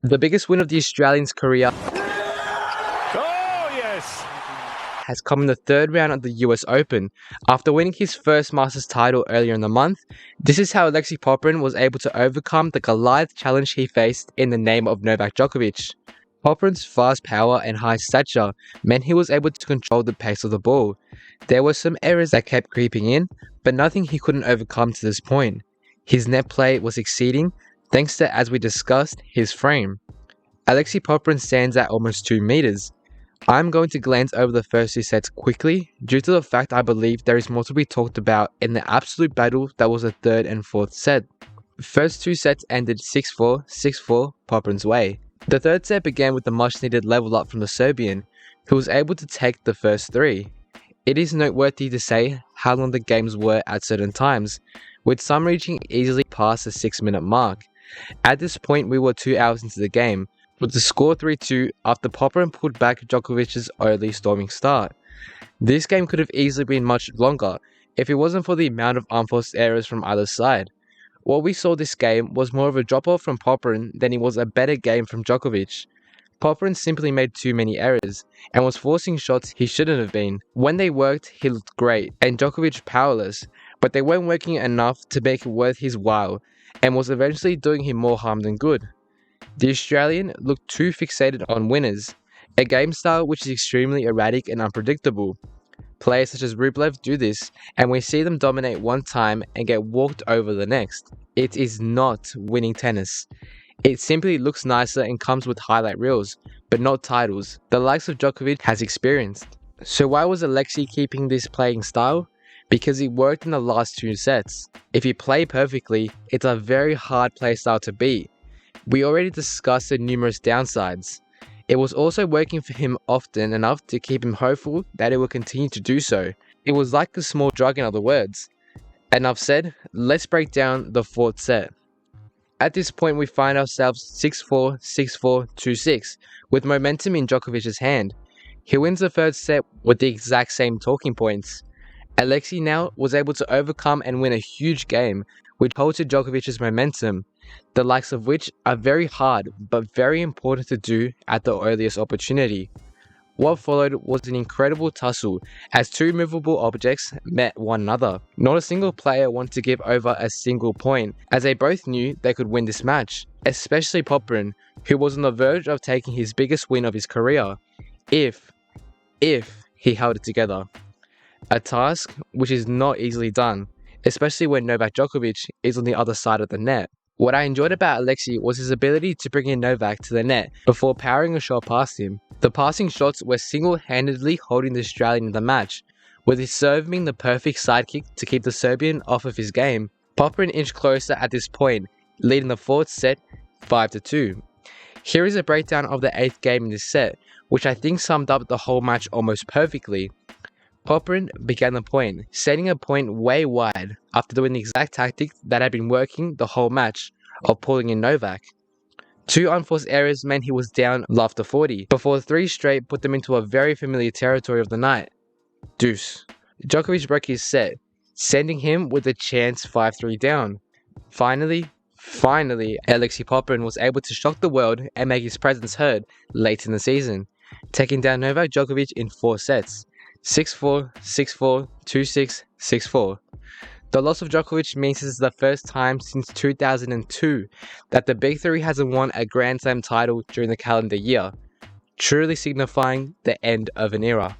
The biggest win of the Australian's career Oh, yes! has come in the third round of the US Open. After winning his first Masters title earlier in the month, this is how Alexei Popyrin was able to overcome the Goliath challenge he faced in the name of Novak Djokovic. Popyrin's fast power and high stature meant he was able to control the pace of the ball. There were some errors that kept creeping in, but nothing he couldn't overcome to this point. His net play was exceeding, thanks to, as we discussed, his frame. Alexei Popyrin stands at almost 2 meters. I'm going to glance over the first 2 sets quickly, due to the fact I believe there is more to be talked about in the absolute battle that was the third and fourth set. First 2 sets ended 6-4, 6-4 Popyrin's way. The third set began with the much needed level up from the Serbian, who was able to take the first 3. It is noteworthy to say how long the games were at certain times, with some reaching easily past the 6-minute mark. At this point we were 2 hours into the game, with the score 3-2 after Popyrin pulled back Djokovic's early storming start. This game could have easily been much longer if it wasn't for the amount of unforced errors from either side. What we saw this game was more of a drop-off from Popyrin than it was a better game from Djokovic. Popyrin simply made too many errors, and was forcing shots he shouldn't have been. When they worked, he looked great, and Djokovic powerless, but they weren't working enough to make it worth his while, and was eventually doing him more harm than good. The Australian looked too fixated on winners, a game style which is extremely erratic and unpredictable. Players such as Relive do this, and we see them dominate one time and get walked over the next. It is not winning tennis. It simply looks nicer and comes with highlight reels, but not titles, the likes of Djokovic has experienced. So why was Alexei keeping this playing style? Because it worked in the last 2 sets. If you play perfectly, it's a very hard play style to beat. We already discussed the numerous downsides. It was also working for him often enough to keep him hopeful that it will continue to do so. It was like a small drug, in other words. Enough said, let's break down the fourth set. At this point we find ourselves 6-4, 6-4, 2-6, with momentum in Djokovic's hand. He wins the third set with the exact same talking points. Alexei now was able to overcome and win a huge game, which halted Djokovic's momentum, the likes of which are very hard but very important to do at the earliest opportunity. What followed was an incredible tussle as 2 movable objects met one another. Not a single player wanted to give over a single point, as they both knew they could win this match, especially Popyrin, who was on the verge of taking his biggest win of his career, if he held it together. A task which is not easily done, especially when Novak Djokovic is on the other side of the net. What I enjoyed about Alexei was his ability to bring in Novak to the net before powering a shot past him. The passing shots were single-handedly holding the Australian in the match, with his serve being the perfect sidekick to keep the Serbian off of his game. Popyrin inched closer at this point, leading the fourth set 5-2. Here is a breakdown of the 8th game in this set, which I think summed up the whole match almost perfectly. Popyrin began the point, setting a point way wide after doing the exact tactic that had been working the whole match, of pulling in Novak. 2 unforced errors meant he was down after 40, before 3 straight put them into a very familiar territory of the night, deuce. Djokovic broke his set, sending him with a chance 5-3 down. Finally, Alexei Popyrin was able to shock the world and make his presence heard late in the season, taking down Novak Djokovic in 4 sets. 6-4, 6-4, 2-6, 6-4. The loss of Djokovic means this is the first time since 2002 that the Big Three hasn't won a Grand Slam title during the calendar year, truly signifying the end of an era.